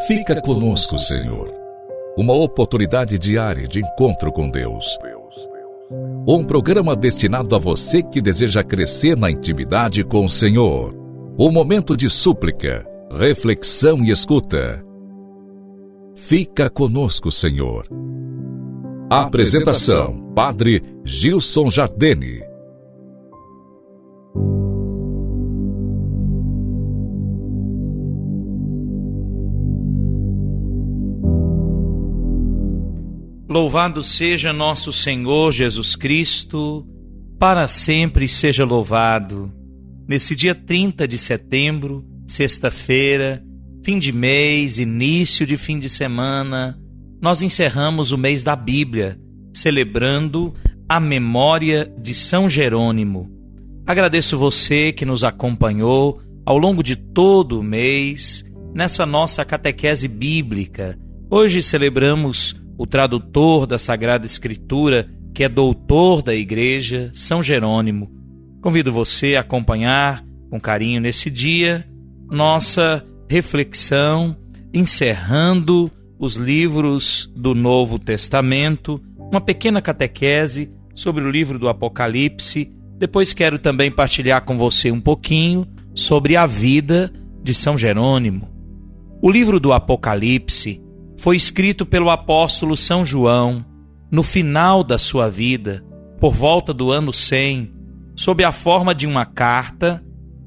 Fica conosco, Senhor. Uma oportunidade diária de encontro com Deus. Um programa destinado a você que deseja crescer na intimidade com o Senhor. Um momento de súplica, reflexão e escuta. Fica conosco, Senhor. Apresentação: Padre Gilson Jardini. Louvado seja nosso Senhor Jesus Cristo, para sempre seja louvado. Nesse dia 30 de setembro, sexta-feira, fim de mês, início de fim de semana, nós encerramos o mês da Bíblia, celebrando a memória de São Jerônimo. Agradeço você que nos acompanhou ao longo de todo o mês, nessa nossa catequese bíblica. Hoje celebramos o tradutor da Sagrada Escritura, que é doutor da Igreja, São Jerônimo. Convido você a acompanhar com carinho nesse dia nossa reflexão, encerrando os livros do Novo Testamento, uma pequena catequese sobre o livro do Apocalipse. Depois quero também partilhar com você um pouquinho sobre a vida de São Jerônimo. O livro do Apocalipse foi escrito pelo apóstolo São João no final da sua vida, por volta do ano 100, sob a forma de uma carta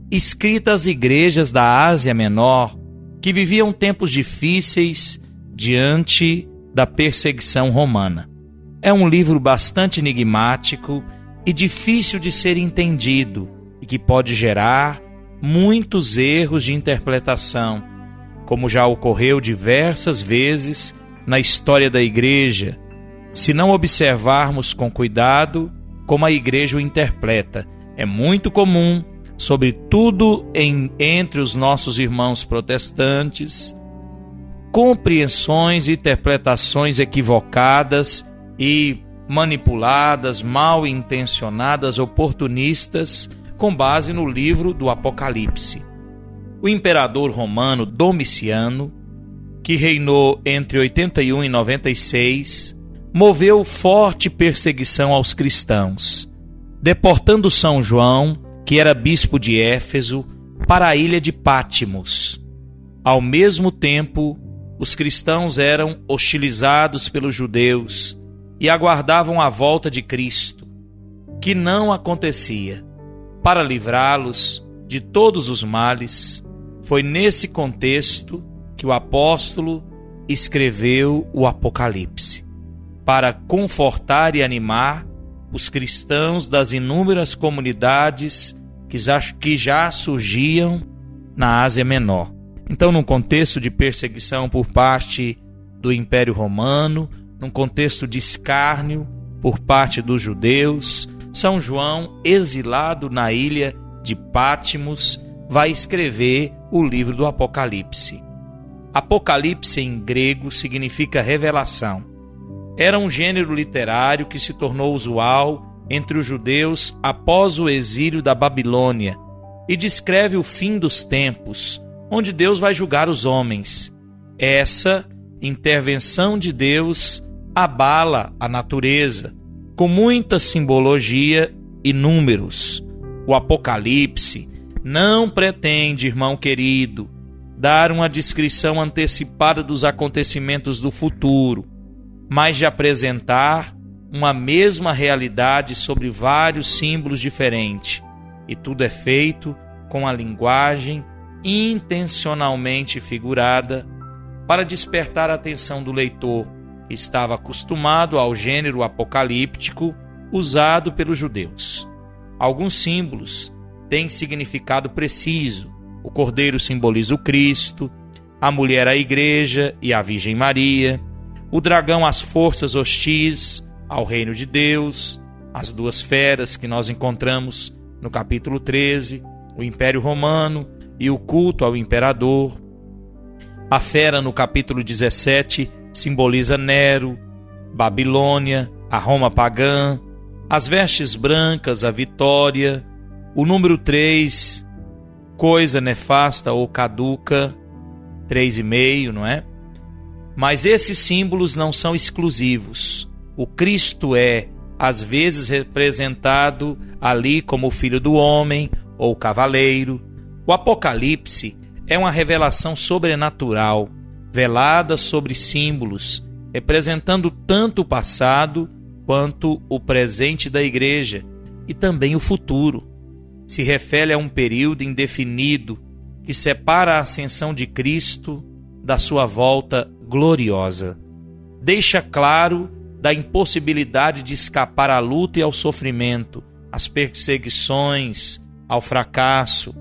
escrita às igrejas da Ásia Menor, que viviam tempos difíceis diante da perseguição romana. É um livro bastante enigmático e difícil de ser entendido e que pode gerar muitos erros de interpretação, como já ocorreu diversas vezes na história da Igreja, se não observarmos com cuidado como a Igreja o interpreta. É muito comum, sobretudo entre os nossos irmãos protestantes, compreensões e interpretações equivocadas e manipuladas, mal intencionadas, oportunistas, com base no livro do Apocalipse. O imperador romano Domiciano, que reinou entre 81 e 96, moveu forte perseguição aos cristãos, deportando São João, que era bispo de Éfeso, para a ilha de Patmos. Ao mesmo tempo, os cristãos eram hostilizados pelos judeus e aguardavam a volta de Cristo, que não acontecia. Para livrá-los de todos os males, foi nesse contexto que o apóstolo escreveu o Apocalipse, para confortar e animar os cristãos das inúmeras comunidades que já surgiam na Ásia Menor. Então, num contexto de perseguição por parte do Império Romano, num contexto de escárnio por parte dos judeus, São João, exilado na ilha de Patmos, vai escrever o livro do Apocalipse. Apocalipse em grego significa revelação. Era um gênero literário que se tornou usual entre os judeus após o exílio da Babilônia e descreve o fim dos tempos, onde Deus vai julgar os homens. Essa intervenção de Deus abala a natureza, com muita simbologia e números. O Apocalipse não pretende, irmão querido, dar uma descrição antecipada dos acontecimentos do futuro, mas de apresentar uma mesma realidade sobre vários símbolos diferentes. E tudo é feito com a linguagem intencionalmente figurada para despertar a atenção do leitor, que estava acostumado ao gênero apocalíptico usado pelos judeus. Alguns símbolos têm significado preciso. O cordeiro simboliza o Cristo, a mulher a Igreja e a Virgem Maria, o dragão as forças hostis ao reino de Deus, as duas feras que nós encontramos no capítulo 13, o Império Romano e o culto ao imperador. A fera no capítulo 17 simboliza Nero, Babilônia, a Roma pagã, as vestes brancas, a vitória, o número 3, coisa nefasta ou caduca, 3,5, não é? Mas esses símbolos não são exclusivos. O Cristo é, às vezes, representado ali como o Filho do Homem ou Cavaleiro. O Apocalipse é uma revelação sobrenatural, velada sobre símbolos, representando tanto o passado quanto o presente da Igreja e também o futuro. Se refere a um período indefinido que separa a ascensão de Cristo da sua volta gloriosa. Deixa claro da impossibilidade de escapar à luta e ao sofrimento, às perseguições, ao fracasso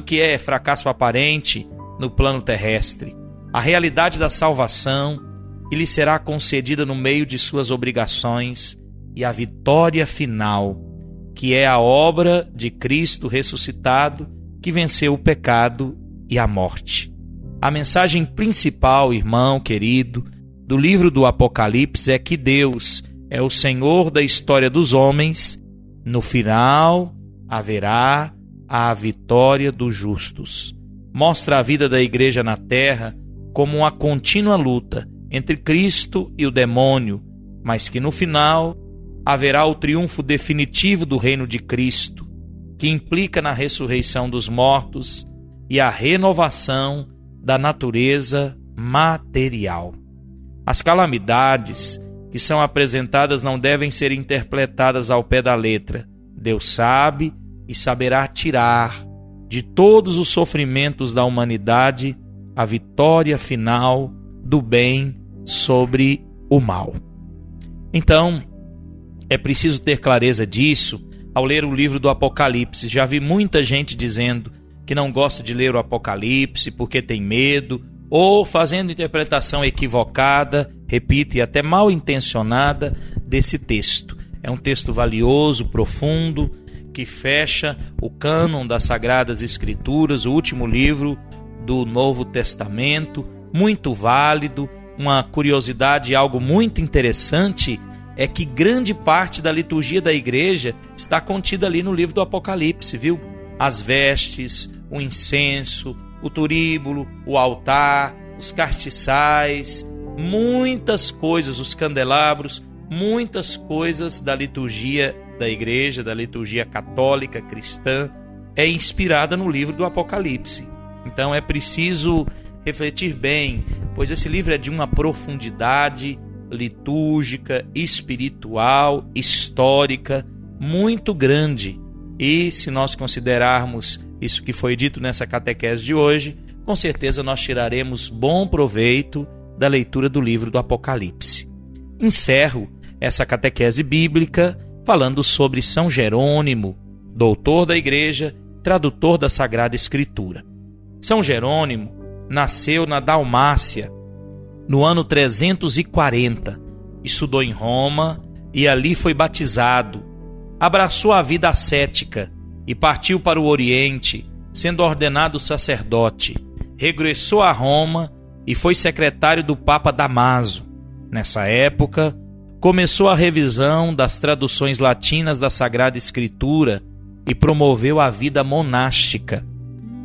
que é fracasso aparente no plano terrestre, a realidade da salvação que lhe será concedida no meio de suas obrigações e a vitória final, que é a obra de Cristo ressuscitado que venceu o pecado e a morte. A mensagem principal, irmão querido, do livro do Apocalipse é que Deus é o Senhor da história dos homens. No final, haverá a vitória dos justos. Mostra a vida da igreja na terra como uma contínua luta entre Cristo e o demônio, mas que no final haverá o triunfo definitivo do reino de Cristo, que implica na ressurreição dos mortos e a renovação da natureza material. As calamidades que são apresentadas não devem ser interpretadas ao pé da letra. Deus sabe e saberá tirar de todos os sofrimentos da humanidade a vitória final do bem sobre o mal. Então, é preciso ter clareza disso ao ler o livro do Apocalipse. Já vi muita gente dizendo que não gosta de ler o Apocalipse porque tem medo, ou fazendo interpretação equivocada, repito, e até mal intencionada desse texto. É um texto valioso, profundo, que fecha o cânon das Sagradas Escrituras, o último livro do Novo Testamento, muito válido. Uma curiosidade, algo muito interessante, é que grande parte da liturgia da igreja está contida ali no livro do Apocalipse, viu? As vestes, o incenso, o turíbulo, o altar, os castiçais, muitas coisas, os candelabros, muitas coisas da liturgia da igreja, da liturgia católica cristã, é inspirada no livro do Apocalipse. Então é preciso refletir bem, pois esse livro é de uma profundidade litúrgica, espiritual, histórica, muito grande. E se nós considerarmos isso que foi dito nessa catequese de hoje, com certeza nós tiraremos bom proveito da leitura do livro do Apocalipse. Encerro essa catequese bíblica falando sobre São Jerônimo, doutor da Igreja, tradutor da Sagrada Escritura. São Jerônimo nasceu na Dalmácia, no ano 340, estudou em Roma e ali foi batizado. Abraçou a vida ascética e partiu para o Oriente, sendo ordenado sacerdote. Regressou a Roma e foi secretário do Papa Damaso. Nessa época, começou a revisão das traduções latinas da Sagrada Escritura e promoveu a vida monástica.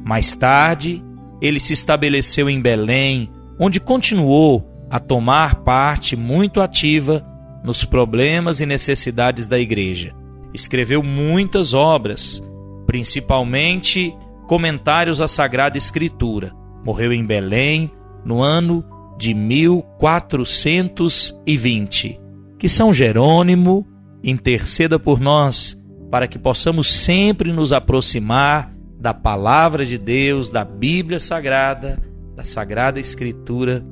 Mais tarde, ele se estabeleceu em Belém, onde continuou a tomar parte muito ativa nos problemas e necessidades da igreja. Escreveu muitas obras, principalmente comentários à Sagrada Escritura. Morreu em Belém no ano de 1420. Que São Jerônimo interceda por nós, para que possamos sempre nos aproximar da Palavra de Deus, da Bíblia Sagrada, da Sagrada Escritura,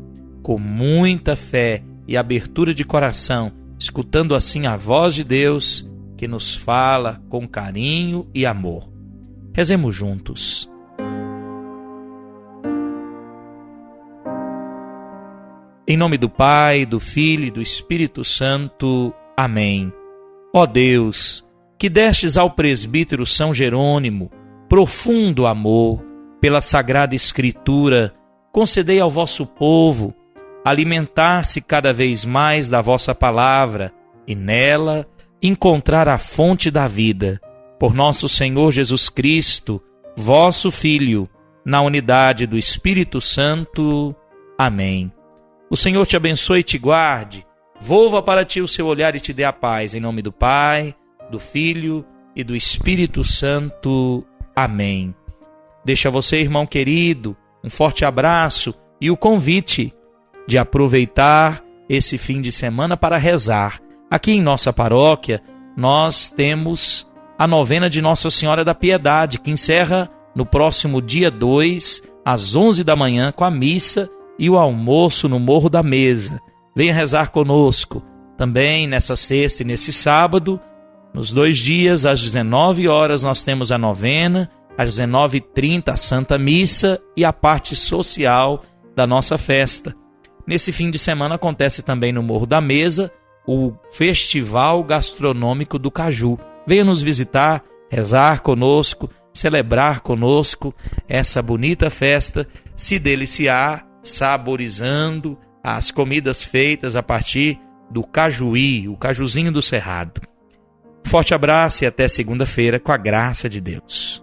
com muita fé e abertura de coração, escutando assim a voz de Deus, que nos fala com carinho e amor. Rezemos juntos. Em nome do Pai, do Filho e do Espírito Santo. Amém. Ó Deus, que destes ao presbítero São Jerônimo profundo amor pela Sagrada Escritura, concedei ao vosso povo alimentar-se cada vez mais da vossa palavra e nela encontrar a fonte da vida. Por nosso Senhor Jesus Cristo, vosso Filho, na unidade do Espírito Santo. Amém. O Senhor te abençoe e te guarde. Volva para ti o seu olhar e te dê a paz. Em nome do Pai, do Filho e do Espírito Santo. Amém. Deixa você, irmão querido, um forte abraço e o convite de aproveitar esse fim de semana para rezar. Aqui em nossa paróquia, nós temos a novena de Nossa Senhora da Piedade, que encerra no próximo dia 2, às 11 da manhã, com a missa e o almoço no Morro da Mesa. Venha rezar conosco. Também nessa sexta e nesse sábado, nos 2 dias, às 19 horas, nós temos a novena, às 19h30, a Santa Missa e a parte social da nossa festa. Nesse fim de semana acontece também no Morro da Mesa o Festival Gastronômico do Caju. Venha nos visitar, rezar conosco, celebrar conosco essa bonita festa, se deliciar, saborizando as comidas feitas a partir do cajuí, o cajuzinho do Cerrado. Forte abraço e até segunda-feira, com a graça de Deus.